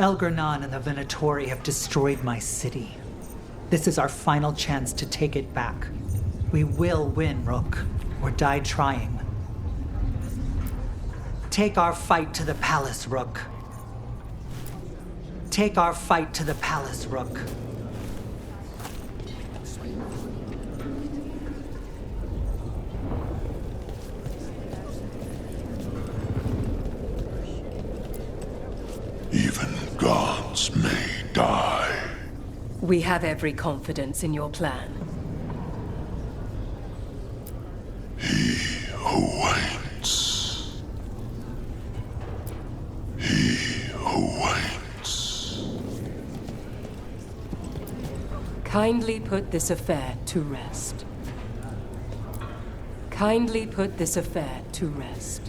Elgar'nan and the Venatori have destroyed my city. This is our final chance to take it back. We will win, Rook, or die trying. Take our fight to the palace, Rook. Take our fight to the palace, Rook. Even gods may die. We have every confidence in your plan. He who waits. He who waits. Kindly put this affair to rest. Kindly put this affair to rest.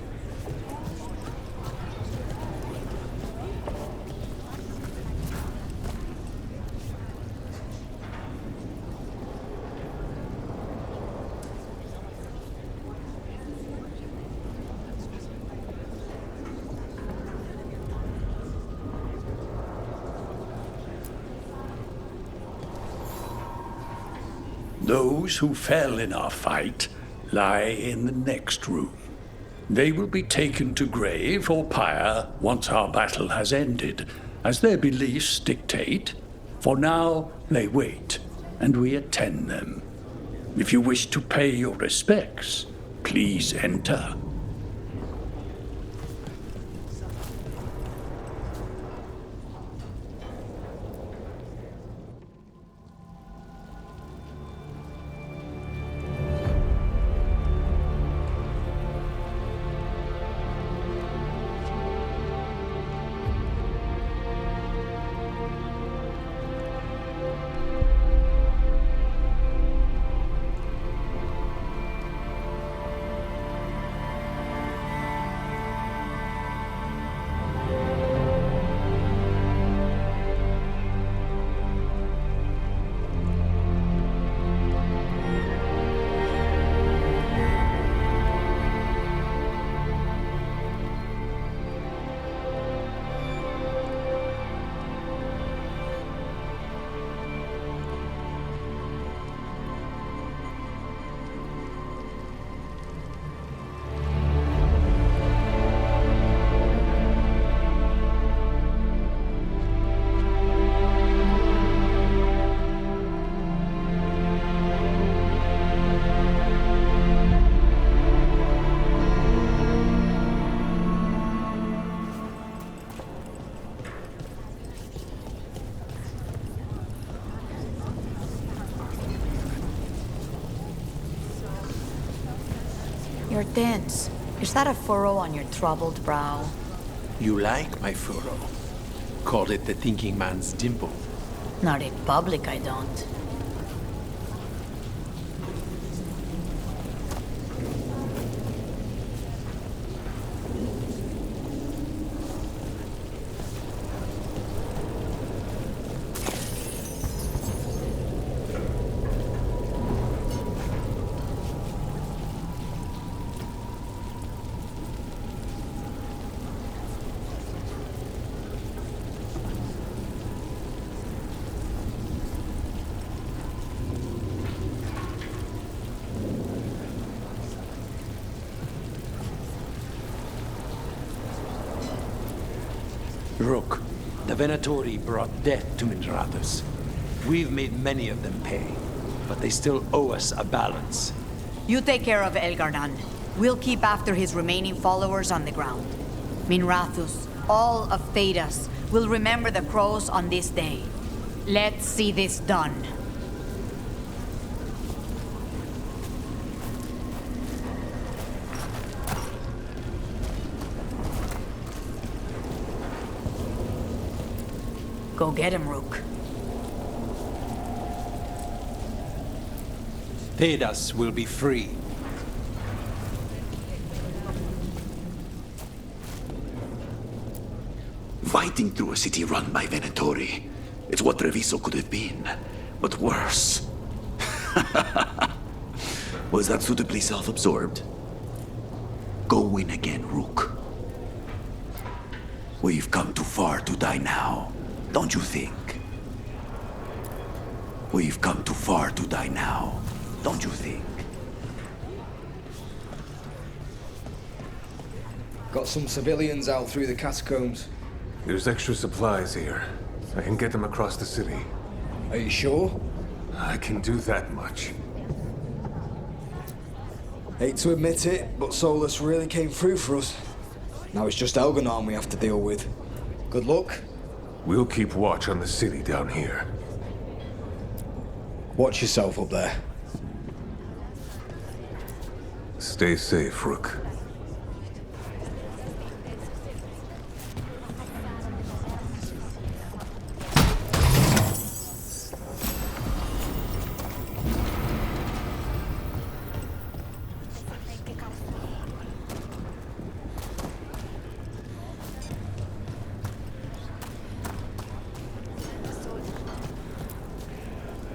Those who fell in our fight lie in the next room. They will be taken to grave or pyre once our battle has ended, as their beliefs dictate. For now, they wait, and we attend them. If you wish to pay your respects, please enter. You're tense. Is that a furrow on your troubled brow? You like my furrow. Call it the thinking man's dimple. Not in public, I don't. Rook, the Venatori brought death to Minrathous. We've made many of them pay, but they still owe us a balance. You take care of Elgar'nan. We'll keep after his remaining followers on the ground. Minrathous, all of Thedas, will remember the crows on this day. Let's see this done. Go get him, Rook. Thedas will be free. Fighting through a city run by Venatori. It's what Treviso could have been, but worse. Was that suitably self-absorbed? Go win again, Rook. We've come too far to die now, don't you think? We've come too far to die now, don't you think? Got some civilians out through the catacombs. There's extra supplies here. I can get them across the city. Are you sure? I can do that much. Hate to admit it, but Solus really came through for us. Now it's just Elgar'nan we have to deal with. Good luck. We'll keep watch on the city down here. Watch yourself up there. Stay safe, Rook.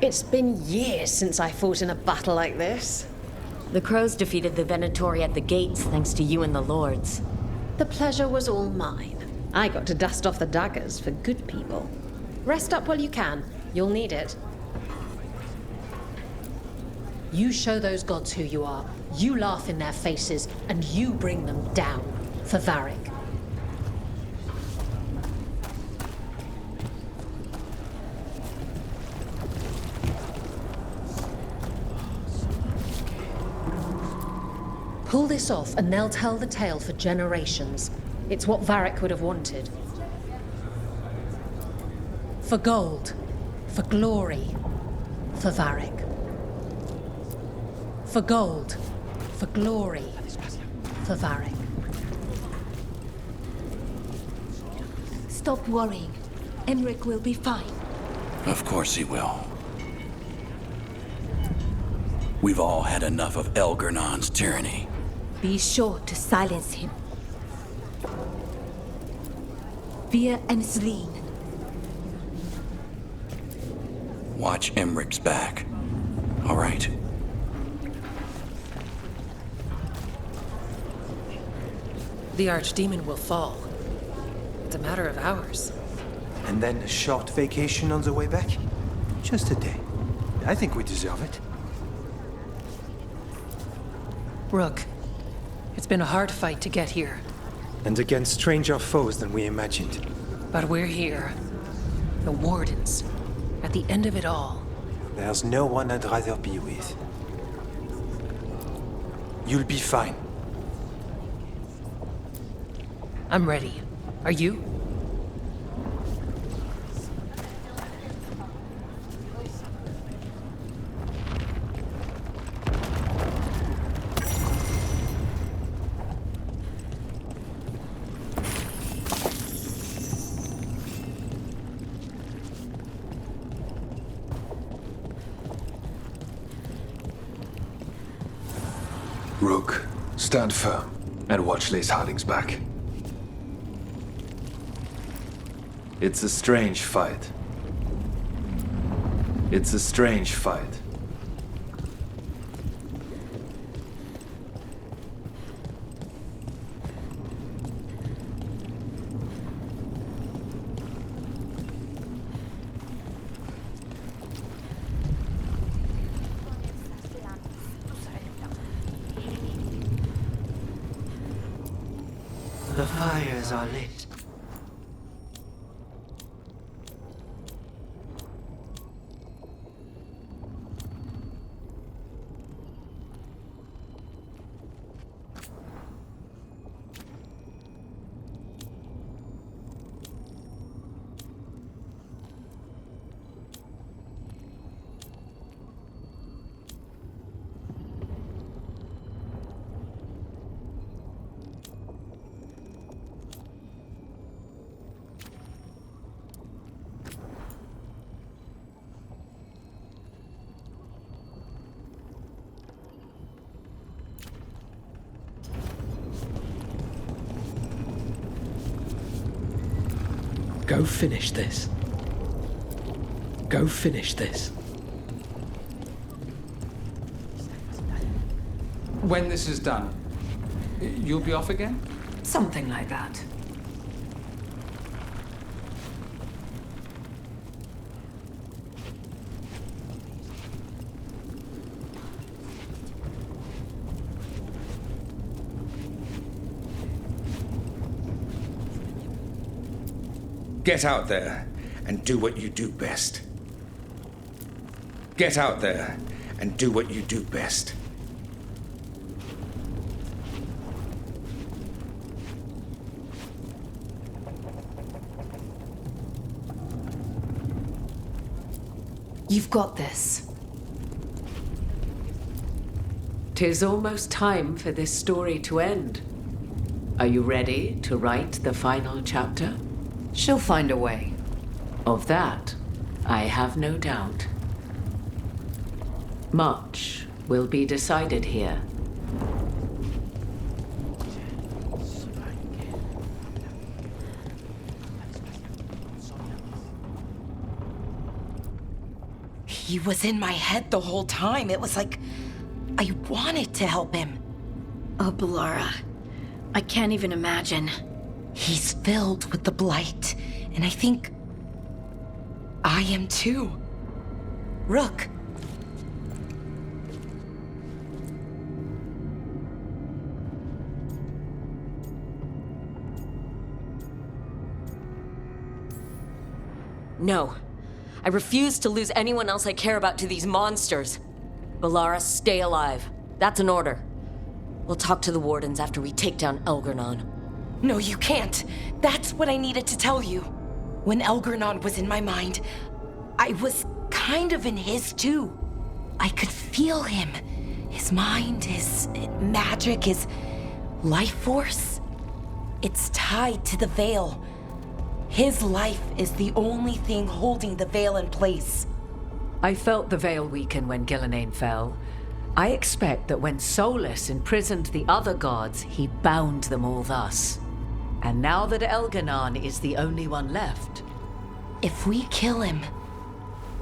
It's been years since I fought in a battle like this. The Crows defeated the Venatori at the gates thanks to you and the Lords. The pleasure was all mine. I got to dust off the daggers for good people. Rest up while you can. You'll need it. You show those gods who you are. You laugh in their faces, and you bring them down for Varric. Pull this off, and they'll tell the tale for generations. It's what Varric would have wanted. For gold. For glory. For Varric. For gold. For glory. For Varric. Stop worrying. Emric will be fine. Of course he will. We've all had enough of Elgar'nan's tyranny. Be sure to silence him. Fear and Selene. Watch Emric's back. All right. The Archdemon will fall. It's a matter of hours. And then a short vacation on the way back? Just a day. I think we deserve it. Rook, it's been a hard fight to get here. And against stranger foes than we imagined. But we're here. The Wardens. At the end of it all. There's no one I'd rather be with. You'll be fine. I'm ready. Are you? Rook, stand firm and watch Lace Harding's back. It's a strange fight. It's a strange fight. The fires are lit. Go finish this. Go finish this. When this is done, you'll be off again? Something like that. Get out there and do what you do best. Get out there and do what you do best. You've got this. 'Tis almost time for this story to end. Are you ready to write the final chapter? She'll find a way. Of that, I have no doubt. Much will be decided here. He was in my head the whole time. It was like I wanted to help him. Oh, Balara. I can't even imagine. He's filled with the blight, and I think I am too. Rook. No. I refuse to lose anyone else I care about to these monsters. Balara, stay alive. That's an order. We'll talk to the Wardens after we take down Elgar'nan. No, you can't. That's what I needed to tell you. When Elgar'nan was in my mind, I was kind of in his too. I could feel him. His mind, his magic, his life force. It's tied to the Veil. His life is the only thing holding the Veil in place. I felt the Veil weaken when Gillenane fell. I expect that when Solus imprisoned the other gods, he bound them all thus. And now that Elgar'nan is the only one left... If we kill him,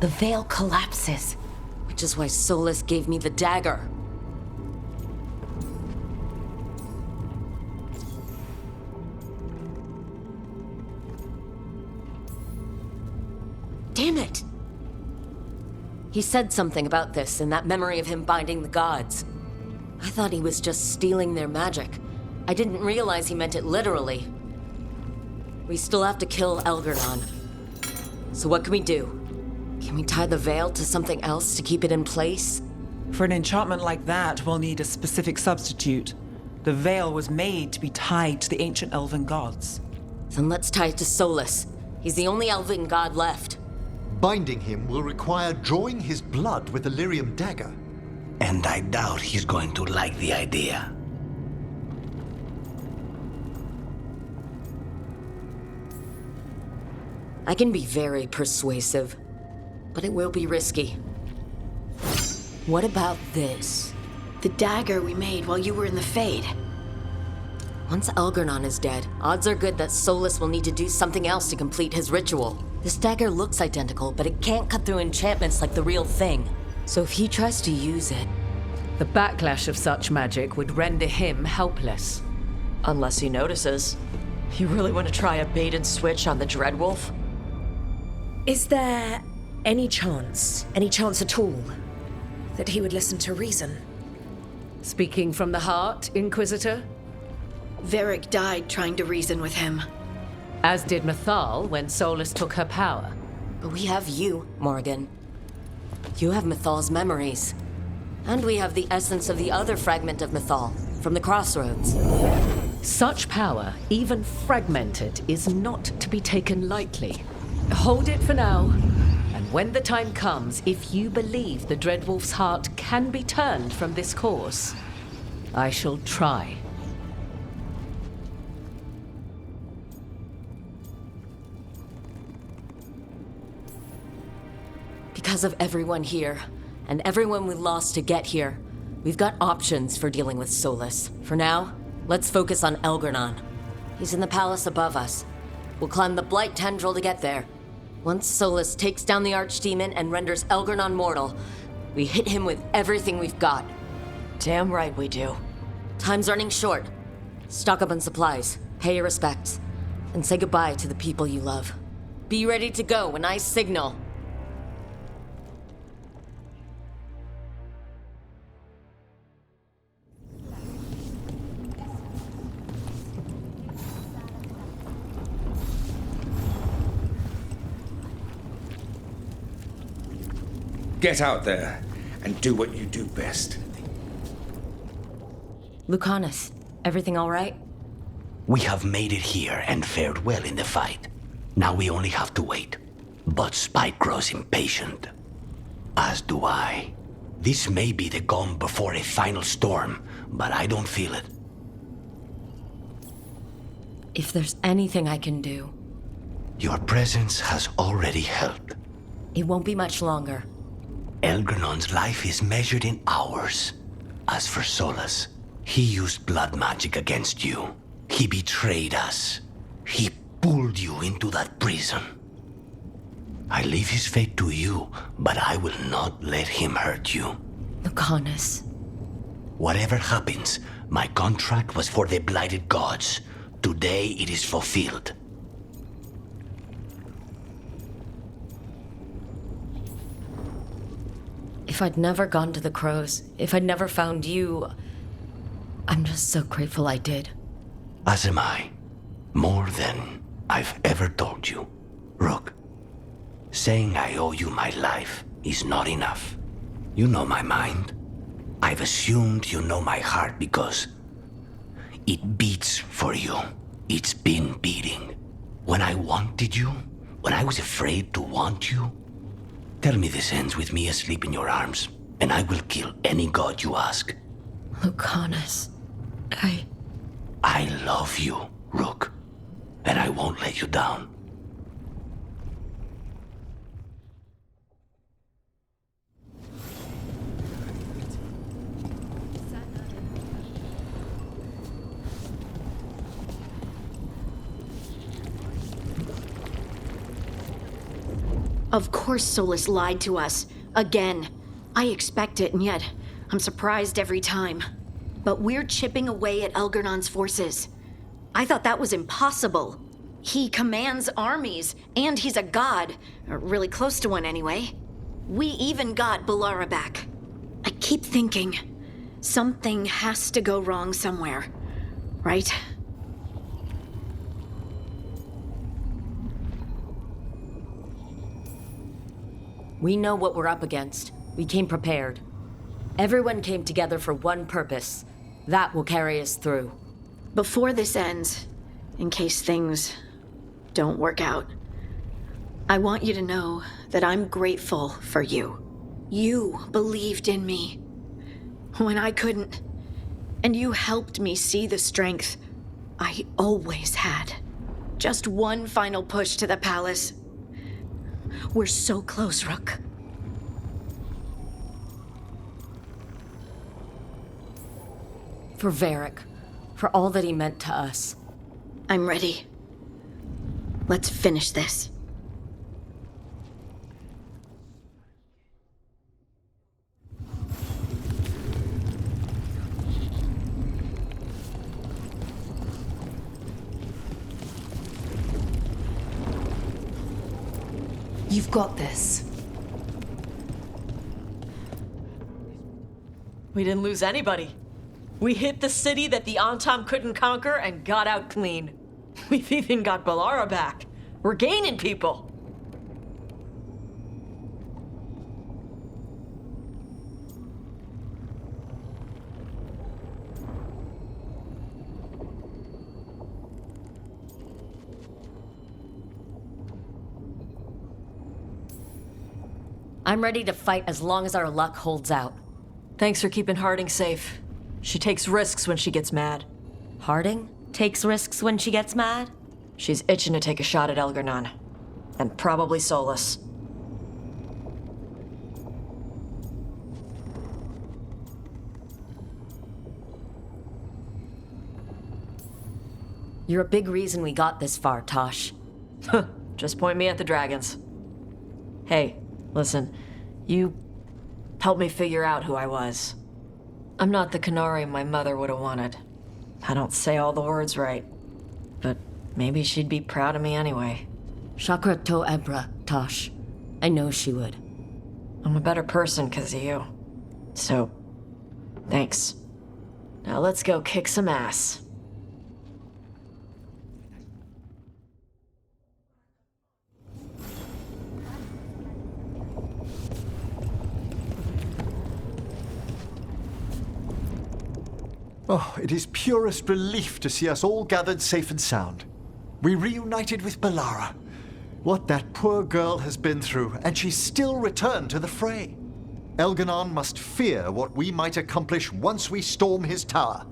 the Veil collapses. Which is why Solus gave me the dagger. Damn it! He said something about this in that memory of him binding the gods. I thought he was just stealing their magic. I didn't realize he meant it literally. We still have to kill Elgar'nan. So what can we do? Can we tie the Veil to something else to keep it in place? For an enchantment like that, we'll need a specific substitute. The Veil was made to be tied to the ancient elven gods. Then let's tie it to Solus. He's the only elven god left. Binding him will require drawing his blood with the Lyrium dagger. And I doubt he's going to like the idea. I can be very persuasive, but it will be risky. What about this? The dagger we made while you were in the Fade. Once Elgar'nan is dead, odds are good that Solus will need to do something else to complete his ritual. This dagger looks identical, but it can't cut through enchantments like the real thing. So if he tries to use it... The backlash of such magic would render him helpless. Unless he notices. You really want to try a bait and switch on the Dreadwolf? Is there any chance at all, that he would listen to reason? Speaking from the heart, Inquisitor? Varric died trying to reason with him. As did Mythal when Solus took her power. But we have you, Morgan. You have Mythal's memories. And we have the essence of the other fragment of Mythal, from the Crossroads. Such power, even fragmented, is not to be taken lightly. Hold it for now, and when the time comes, if you believe the Dreadwolf's heart can be turned from this course, I shall try. Because of everyone here, and everyone we lost to get here, we've got options for dealing with Solus. For now, let's focus on Elgar'nan. He's in the palace above us. We'll climb the Blight Tendril to get there. Once Solus takes down the Archdemon and renders Elgar'nan mortal, we hit him with everything we've got. Damn right we do. Time's running short. Stock up on supplies, pay your respects, and say goodbye to the people you love. Be ready to go when I signal. Get out there and do what you do best. Lucanus, everything all right? We have made it here and fared well in the fight. Now we only have to wait. But Spike grows impatient. As do I. This may be the calm before a final storm, but I don't feel it. If there's anything I can do... Your presence has already helped. It won't be much longer. Elgernon's life is measured in hours. As for Solus, he used blood magic against you. He betrayed us. He pulled you into that prison. I leave his fate to you, but I will not let him hurt you. Lucanus. Whatever happens, my contract was for the Blighted Gods. Today it is fulfilled. If I'd never gone to the Crows, if I'd never found you, I'm just so grateful I did. As am I. More than I've ever told you. Rook, saying I owe you my life is not enough. You know my mind. I've assumed you know my heart because it beats for you. It's been beating. When I wanted you, when I was afraid to want you, tell me this ends with me asleep in your arms, and I will kill any god you ask. Lucanus, I love you, Rook, and I won't let you down. Of course Solus lied to us. Again. I expect it, and yet I'm surprised every time. But we're chipping away at Elgernon's forces. I thought that was impossible. He commands armies, and he's a god. Or really close to one, anyway. We even got Balara back. I keep thinking, something has to go wrong somewhere. Right? we know what we're up against. We came prepared. Everyone came together for one purpose. That will carry us through. Before this ends, in case things don't work out, I want you to know that I'm grateful for you. You believed in me when I couldn't, and you helped me see the strength I always had. Just one final push to the palace. We're so close, Rook. For Varric, for all that he meant to us. I'm ready. Let's finish this. You've got this. We didn't lose anybody. We hit the city that the Antam couldn't conquer and got out clean. We've even got Balara back. We're gaining people. I'm ready to fight as long as our luck holds out. Thanks for keeping Harding safe. She takes risks when she gets mad. Harding takes risks when she gets mad? She's itching to take a shot at Elgar'nan. And probably Solus. You're a big reason we got this far, Tosh. Just point me at the dragons. Hey, listen. You helped me figure out who I was. I'm not the Qunari my mother would have wanted. I don't say all the words right. But maybe she'd be proud of me anyway. Shakra to Ebra, Tosh. I know she would. I'm a better person because of you. So, thanks. Now let's go kick some ass. Oh, it is purest relief to see us all gathered safe and sound. We reunited with Balara. What that poor girl has been through, and she's still returned to the fray. Elganon must fear what we might accomplish once we storm his tower.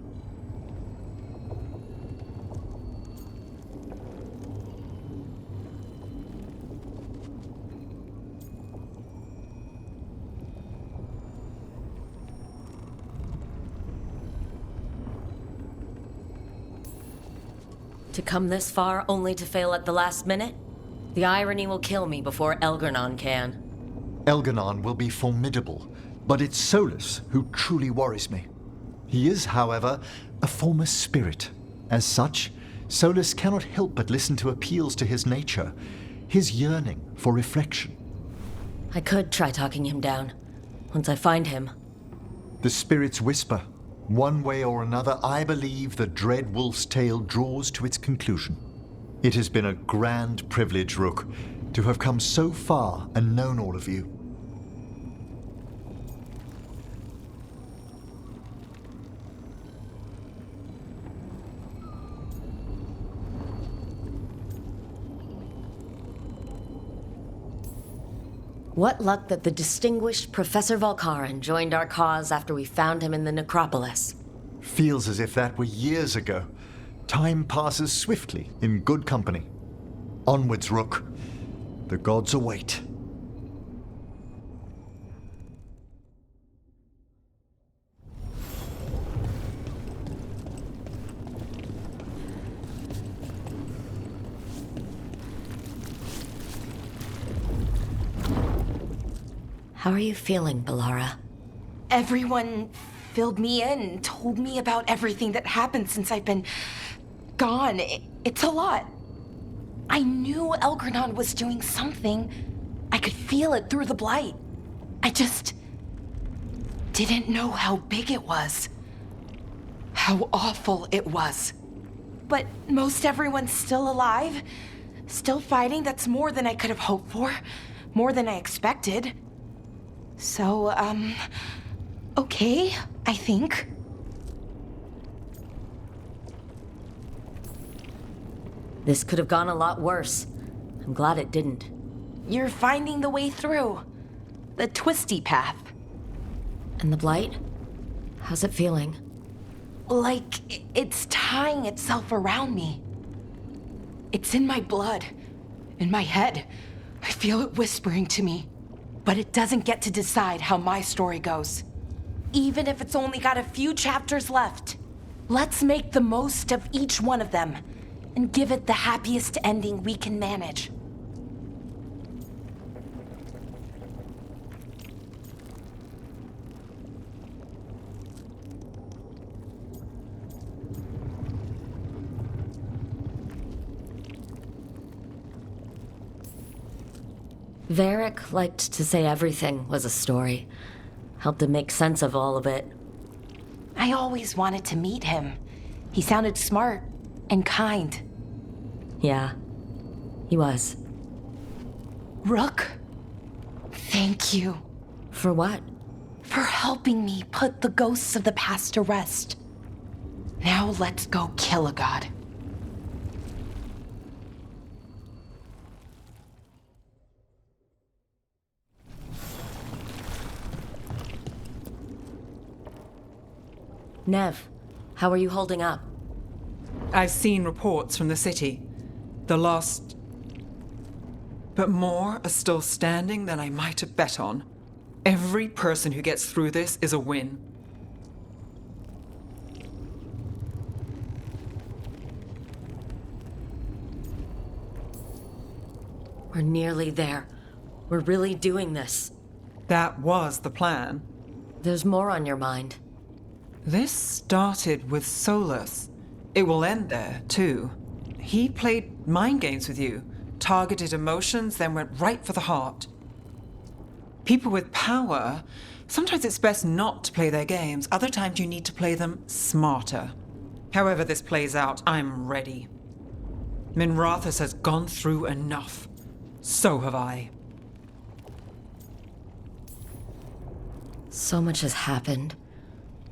To come this far only to fail at the last minute? The irony will kill me before Elgar'nan can. Elganon will be formidable, but it's Solus who truly worries me. He is, however, a former spirit. As such, Solus cannot help but listen to appeals to his nature, his yearning for reflection. I could try talking him down, once I find him. The spirits whisper. One way or another, I believe the dread wolf's tale draws to its conclusion. It has been a grand privilege, Rook, to have come so far and known all of you. What luck that the distinguished Professor Volkaran joined our cause after we found him in the necropolis. Feels as if that were years ago. Time passes swiftly in good company. Onwards, Rook. The gods await. How are you feeling, Balara? Everyone filled me in and told me about everything that happened since I've been gone. It's a lot. I knew Elgar'nan was doing something. I could feel it through the blight. I just didn't know how big it was. How awful it was. But most everyone's still alive. Still fighting. That's more than I could have hoped for. More than I expected. So, okay, I think. This could have gone a lot worse. I'm glad it didn't. You're finding the way through. The twisty path. And the blight? How's it feeling? Like it's tying itself around me. It's in my blood, in my head. I feel it whispering to me. But it doesn't get to decide how my story goes. Even if it's only got a few chapters left. Let's make the most of each one of them and give it the happiest ending we can manage. Varric liked to say everything was a story. Helped him make sense of all of it. I always wanted to meet him. He sounded smart and kind. Yeah, he was. Rook, thank you. For what? For helping me put the ghosts of the past to rest. Now let's go kill a god. Nev, how are you holding up? I've seen reports from the city. The lost... But more are still standing than I might have bet on. Every person who gets through this is a win. We're nearly there. We're really doing this. That was the plan. There's more on your mind. This started with Solus. It will end there, too. He played mind games with you, targeted emotions, then went right for the heart. People with power, sometimes it's best not to play their games. Other times you need to play them smarter. However this plays out, I'm ready. Minrathous has gone through enough. So have I. So much has happened.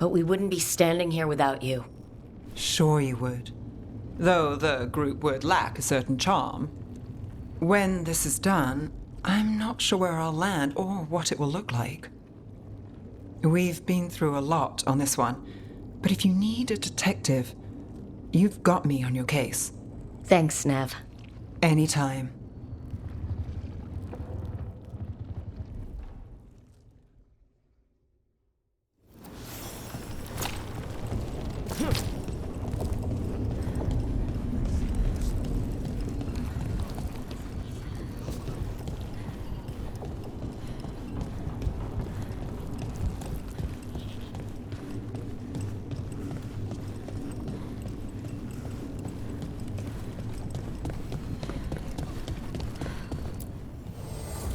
But we wouldn't be standing here without you. Sure you would. Though the group would lack a certain charm. When this is done, I'm not sure where I'll land or what it will look like. We've been through a lot on this one, but if you need a detective, you've got me on your case. Thanks, Nev. Anytime.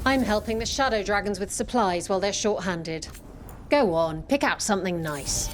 I'm helping the Shadow Dragons with supplies while they're short-handed. Go on, pick out something nice.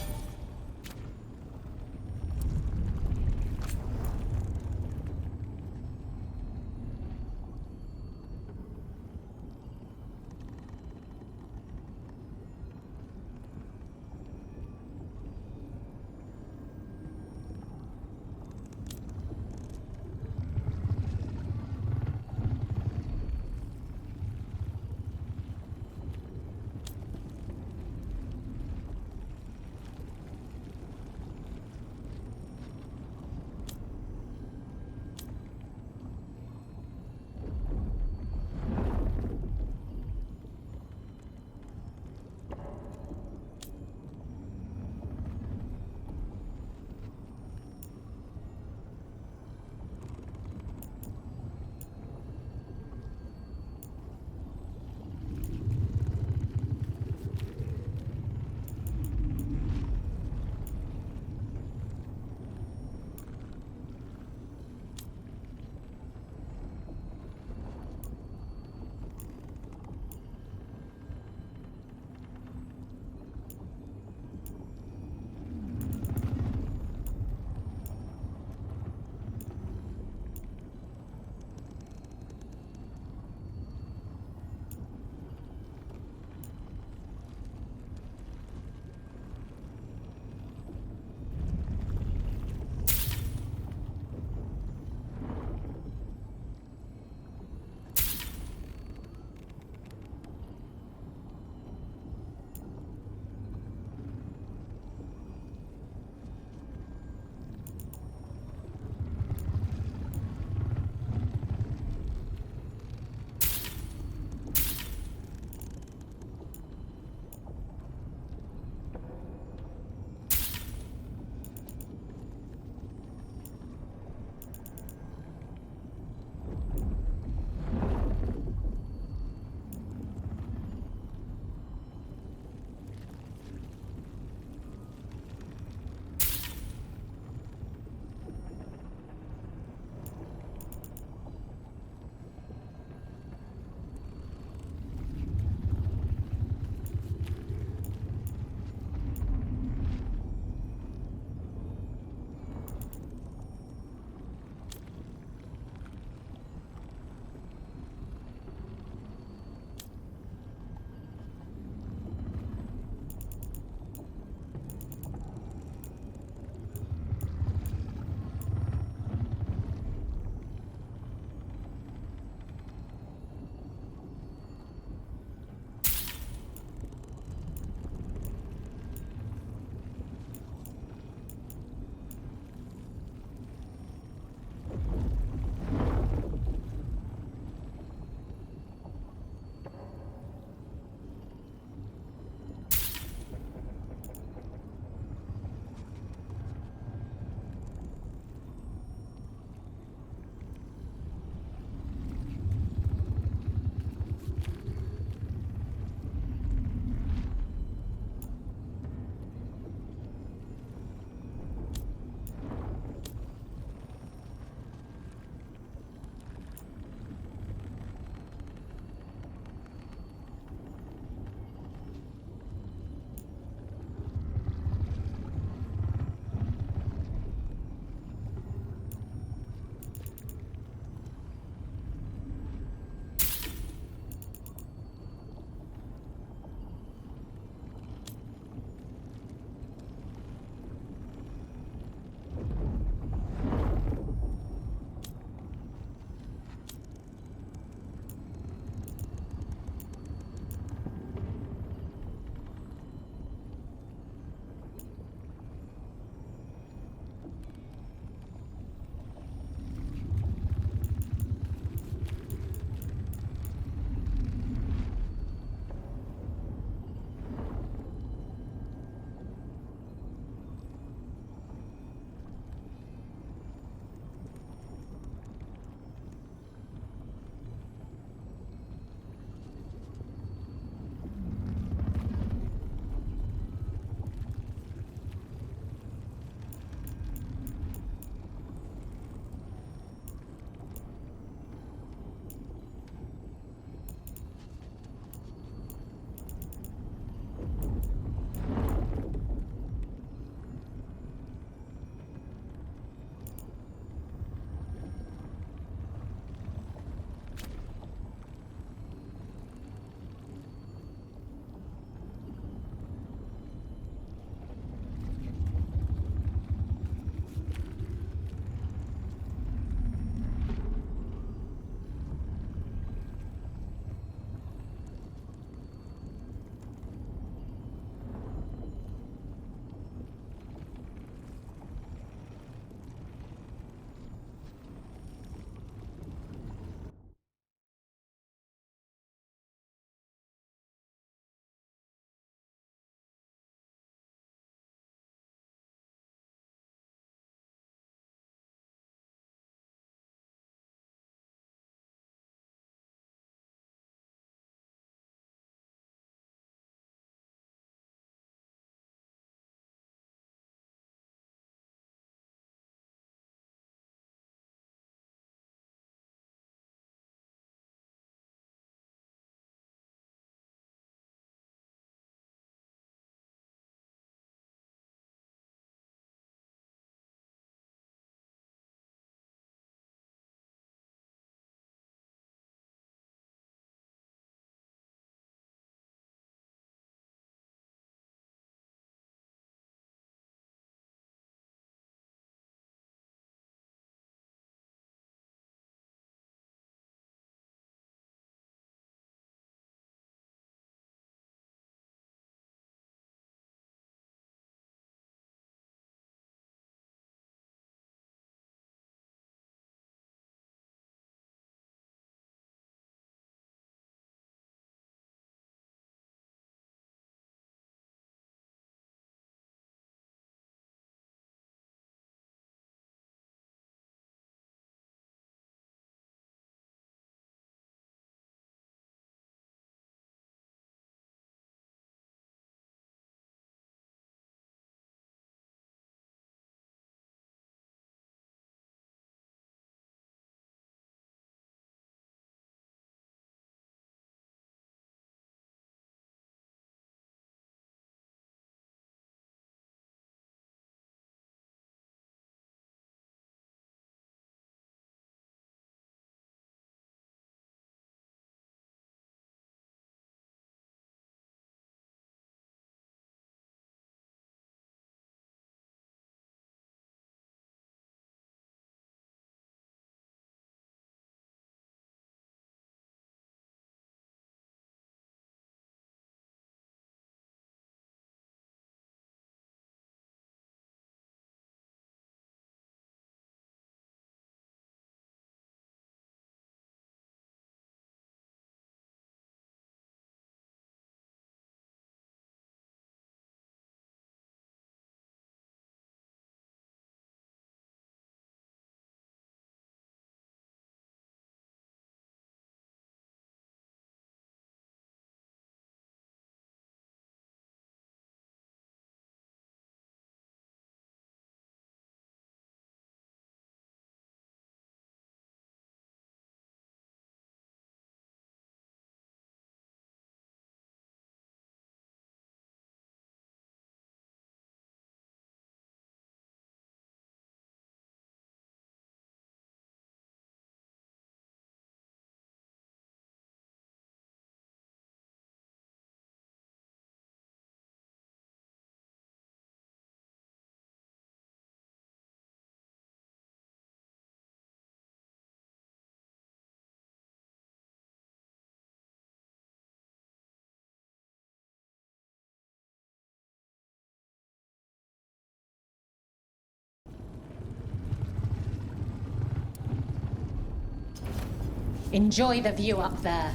Enjoy the view up there.